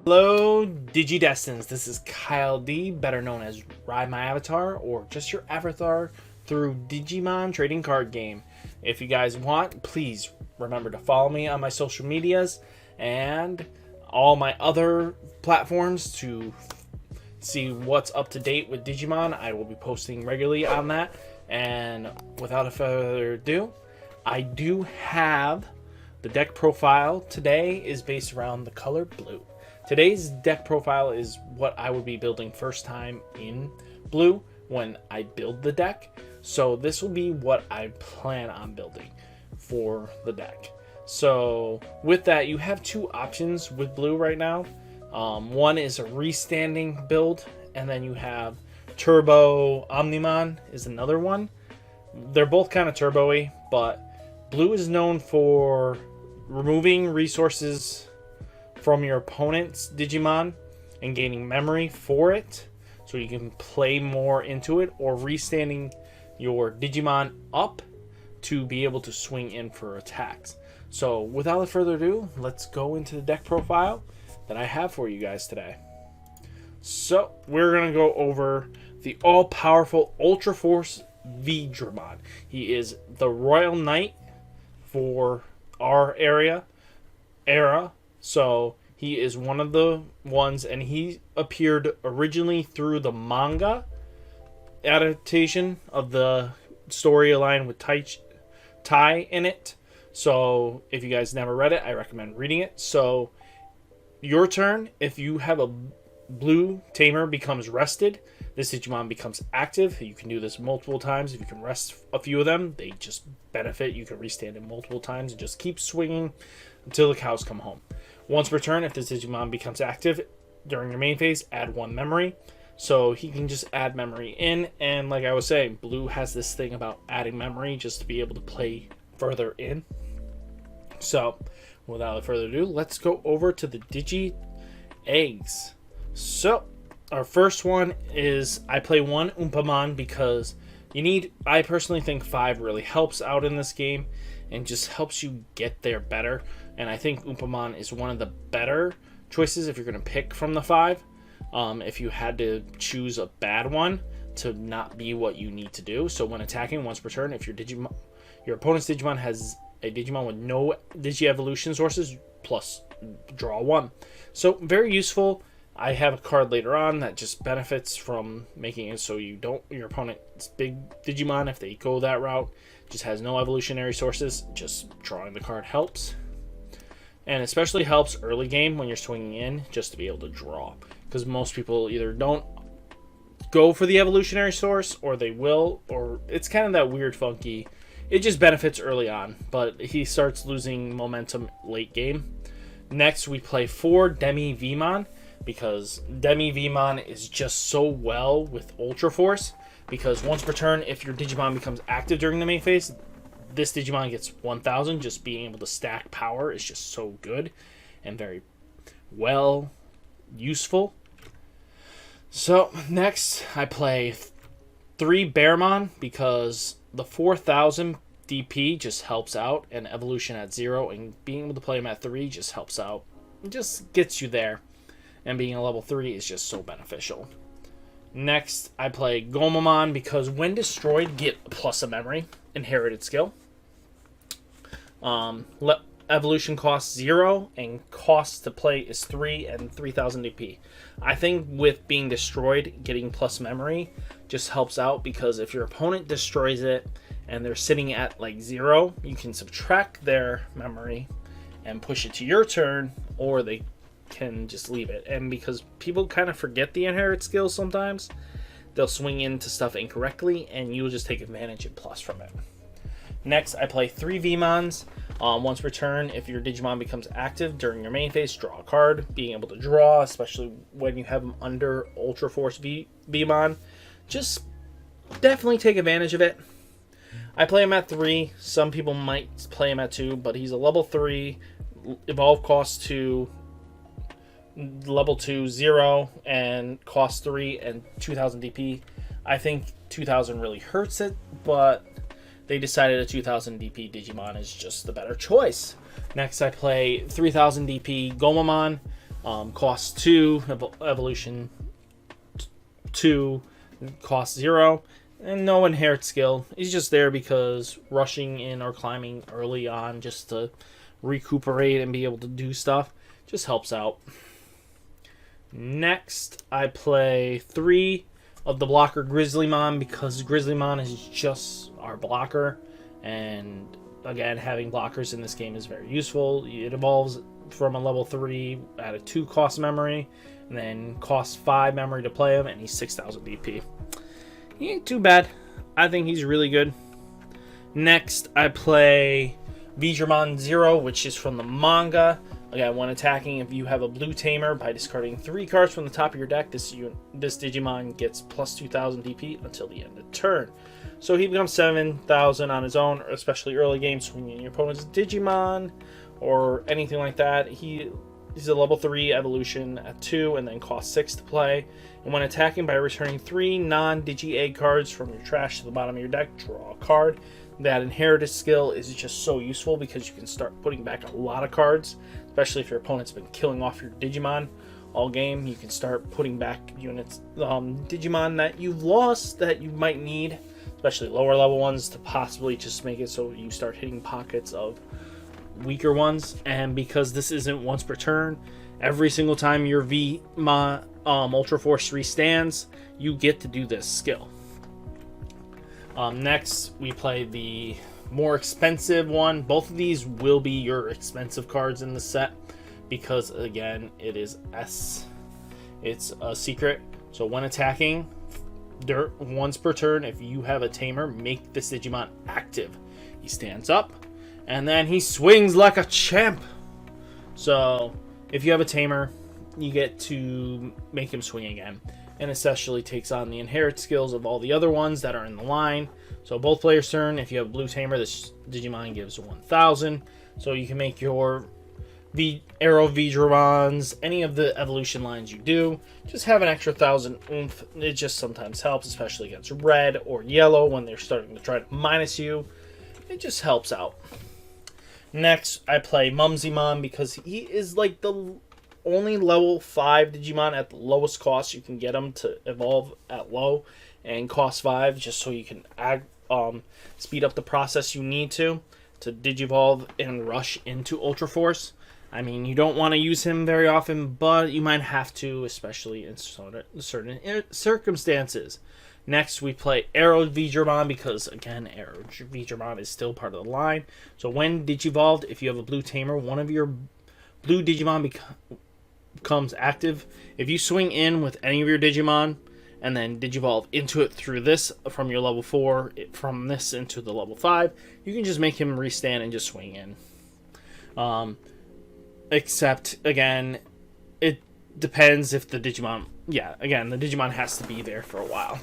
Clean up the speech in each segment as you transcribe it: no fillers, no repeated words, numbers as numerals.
Hello, Digidestins. This is Kyle D, better known as Ride My Avatar or just your avatar through Digimon trading card game. If you guys want, please remember to follow me on my social medias and all my other platforms to see what's up to date with Digimon. I will be posting regularly on that. And without further ado, I do have the deck profile. Today is based around the color blue. Today's deck profile is what I would be building first time in blue when I build the deck. So this will be what I plan on building for the deck. So with that, you have two options with blue right now. One is a restanding build, and then you have Turbo Omnimon is another one. They're both kind of turbo-y, but blue is known for removing resources from your opponent's Digimon and gaining memory for it so you can play more into it, or restanding your Digimon up to be able to swing in for attacks. So without further ado, let's go into the deck profile that I have for you guys today. So we're going to go over the all-powerful Ulforce Veedramon. He is the Royal Knight for our era. So he is one of the ones, and he appeared originally through the manga adaptation of the storyline with Tai in it. So if you guys never read it, I recommend reading it. So your turn, if you have a blue tamer becomes rested, this Digimon becomes active. You can do this multiple times. If you can rest a few of them, they just benefit. You can restand it multiple times and just keep swinging until the cows come home. Once per turn, if this Digimon becomes active during your main phase, add one memory. So he can just add memory in, and like I was saying, blue has this thing about adding memory just to be able to play further in. So without further ado, let's go over to the Digi Eggs. So our first one is, I play one Umpamon because you need, I personally think 5 really helps out in this game and just helps you get there better. And I think Umpamon is one of the better choices if you're going to pick from the 5. If you had to choose a bad one to not be what you need to do. So when attacking once per turn, if your opponent's Digimon has a Digimon with no Digi-Evolution sources, plus draw 1. So very useful. I have a card later on that just benefits from making it so you don't, your opponent's big Digimon, if they go that route, just has no evolutionary sources, just drawing the card helps. And especially helps early game when you're swinging in, just to be able to draw. Because most people either don't go for the evolutionary source, or they will, or it's kind of that weird funky, it just benefits early on, but he starts losing momentum late game. Next we play 4 Demi Veemon, because Demi Veemon is just so well with Ultra Force, because once per turn, if your Digimon becomes active during the main phase, this Digimon gets 1000. Just being able to stack power is just so good and very well useful. So next I play 3 Bearmon, because the 4000 DP just helps out, and evolution at 0, and being able to play him at 3 just helps out. It just gets you there. And being a level 3 is just so beneficial. Next, I play Gomamon, because when destroyed, get plus a memory, inherited skill. Evolution costs 0, and cost to play is 3 and 3000 DP. I think with being destroyed, getting plus memory just helps out, because if your opponent destroys it and they're sitting at like 0, you can subtract their memory and push it to your turn, or they can just leave it. And because people kind of forget the inherit skills sometimes, they'll swing into stuff incorrectly, and you'll just take advantage and plus from it. Next, I play 3 Veemons. Once per turn, if your Digimon becomes active during your main phase, draw a card. Being able to draw, especially when you have them under Ultra Force Veemon, just definitely take advantage of it. I play him at 3. Some people might play him at 2, but he's a level 3. Evolve cost 2. Level 2, 0, and cost 3 and 2000 DP. I think 2000 really hurts it, but they decided a 2000 DP Digimon is just the better choice. Next, I play 3000 DP Gomamon. Cost 2, evolution 2, cost 0, and no inherent skill. He's just there because rushing in or climbing early on just to recuperate and be able to do stuff just helps out. Next, I play 3 of the blocker Grizzlymon because Grizzlymon is just our blocker, and again, having blockers in this game is very useful. It evolves from a level 3 at a 2 cost memory, and then costs 5 memory to play him, and he's 6,000 DP. He ain't too bad. I think he's really good. Next, I play Veedramon 0, which is from the manga. Again, when attacking, if you have a blue tamer, by discarding 3 cards from the top of your deck, this Digimon gets plus 2,000 DP until the end of turn. So he becomes 7,000 on his own, especially early game, swinging your opponent's Digimon or anything like that. He's a level 3 evolution at 2 and then costs 6 to play. And when attacking, by returning 3 non-Digi-Egg cards from your trash to the bottom of your deck, draw a card. That inherited skill is just so useful because you can start putting back a lot of cards, especially if your opponent's been killing off your Digimon all game. You can start putting back units, Digimon that you've lost that you might need, especially lower level ones, to possibly just make it so you start hitting pockets of weaker ones. And because this isn't once per turn, every single time your Ultra Force restands, you get to do this skill. Next, we play the more expensive one. Both of these will be your expensive cards in the set because, again, it's a secret. So when attacking, once per turn, if you have a tamer, make this Digimon active. He stands up, and then he swings like a champ. So if you have a tamer, you get to make him swing again. And essentially takes on the inherit skills of all the other ones that are in the line. So both players' turn, if you have blue tamer, this Digimon gives 1,000. So you can make your Arrow Veedramons, any of the evolution lines you do, just have an extra 1,000 oomph. It just sometimes helps, especially against red or yellow when they're starting to try to minus you. It just helps out. Next, I play Mumsymon because he is like the only level 5 Digimon at the lowest cost. You can get him to evolve at low and cost 5 just so you can speed up the process you need to Digivolve and rush into Ultra Force. I mean, you don't want to use him very often, but you might have to, especially in certain circumstances. Next, we play Arrow Veedramon because, again, Arrow Veedramon is still part of the line. So when Digivolved, if you have a blue tamer, one of your blue Digimon becomes active. If you swing in with any of your Digimon and then Digivolve into it through this from your level 4, from this into the level 5, you can just make him restand and just swing in. Except, again, it depends if the Digimon... Yeah, again, the Digimon has to be there for a while.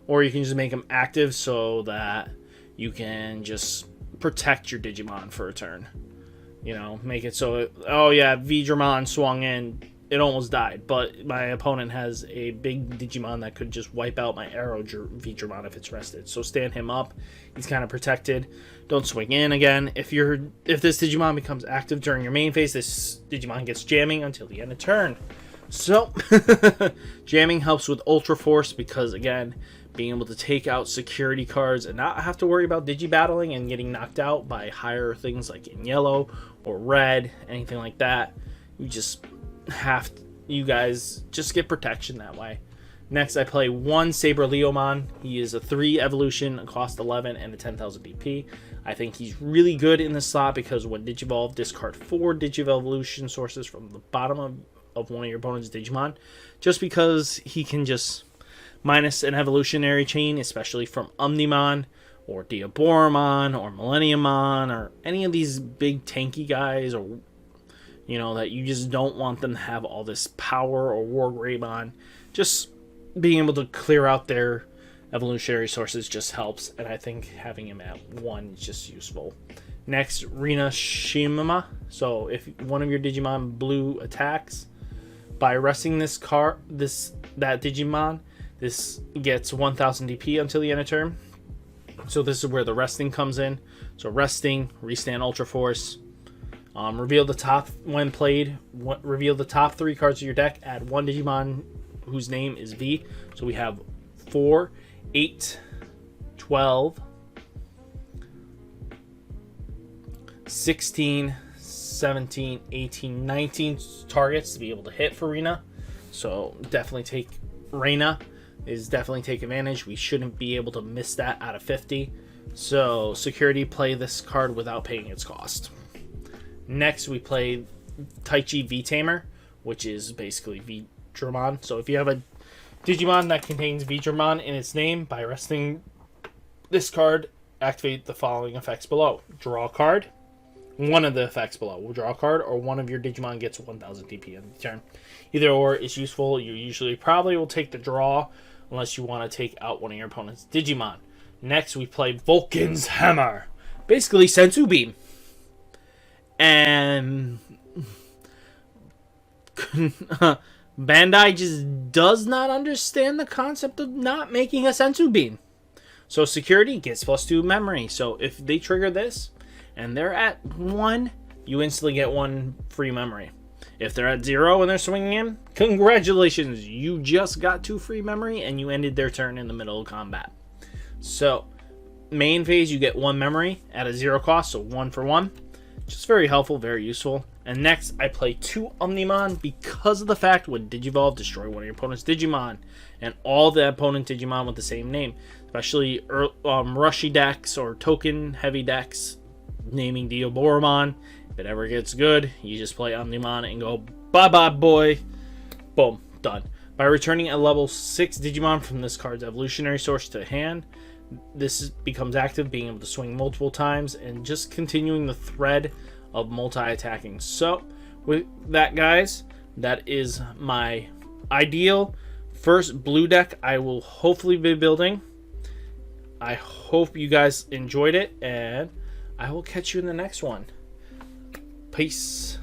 Or you can just make him active so that you can just protect your Digimon for a turn. You know, make it so, oh yeah, Veedramon swung in, it almost died, but my opponent has a big Digimon that could just wipe out my Arrow Veedramon if it's rested. So stand him up, he's kind of protected. Don't swing in again. If this Digimon becomes active during your main phase, this Digimon gets jamming until the end of turn. So, jamming helps with Ultra Force because, again, being able to take out security cards and not have to worry about Digi-battling and getting knocked out by higher things like in yellow or red, anything like that. You guys just get protection that way. Next, I play 1 Saber Leomon. He is a 3 evolution, a cost 11, and a 10,000 DP. I think he's really good in this slot because when Digivolve, discard 4 Digivolution sources from the bottom of one of your opponent's Digimon, just because he can just minus an evolutionary chain, especially from Omnimon or Diaboromon or Millenniummon or any of these big tanky guys, or that you just don't want them to have all this power, or Wargreymon. Just being able to clear out their evolutionary sources just helps, and I think having him at 1 is just useful. Next, Rina Shimama. So if one of your Digimon blue attacks, by resting that Digimon, this gets 1,000 DP until the end of turn. So this is where the resting comes in. So resting, restand Ultra Force. Reveal the top when played. Reveal the top 3 cards of your deck. Add 1 Digimon whose name is V. So we have 4, 8, 12, 16, 17, 18, 19 targets to be able to hit for Rena. So definitely take Rena is definitely take advantage. We shouldn't be able to miss that out of 50. So security, play this card without paying its cost. Next we play Tcg V-Tamer, which is basically Veedramon. So if you have a Digimon that contains Veedramon in its name, by resting this card, activate the following effects below. Draw a card. One of the effects below. We'll draw a card, or one of your Digimon gets 1000 DP on the turn. Either or is useful. You usually probably will take the draw unless you want to take out one of your opponent's Digimon. Next, we play Vulcan's Hammer. Basically, Sensu Beam. And Bandai just does not understand the concept of not making a Sensu Beam. So security gets +2 memory. So if they trigger this and they're at 1, you instantly get 1 free memory. If they're at 0 and they're swinging in, congratulations, you just got 2 free memory and you ended their turn in the middle of combat. So main phase, you get 1 memory at a 0 cost, so 1 for 1. Just very helpful, very useful. And next, I play 2 Omnimon because of the fact when Digivolve, destroy one of your opponent's Digimon. And all the opponent Digimon with the same name. Especially rushy decks or token heavy decks, naming Dioboromon. If it ever gets good, you just play Omnimon and go, bye-bye, boy. Boom, done. By returning a level 6 Digimon from this card's evolutionary source to hand, this becomes active, being able to swing multiple times and just continuing the thread of multi-attacking. So with that, guys, that is my ideal first blue deck I will hopefully be building. I hope you guys enjoyed it, and I will catch you in the next one. Peace.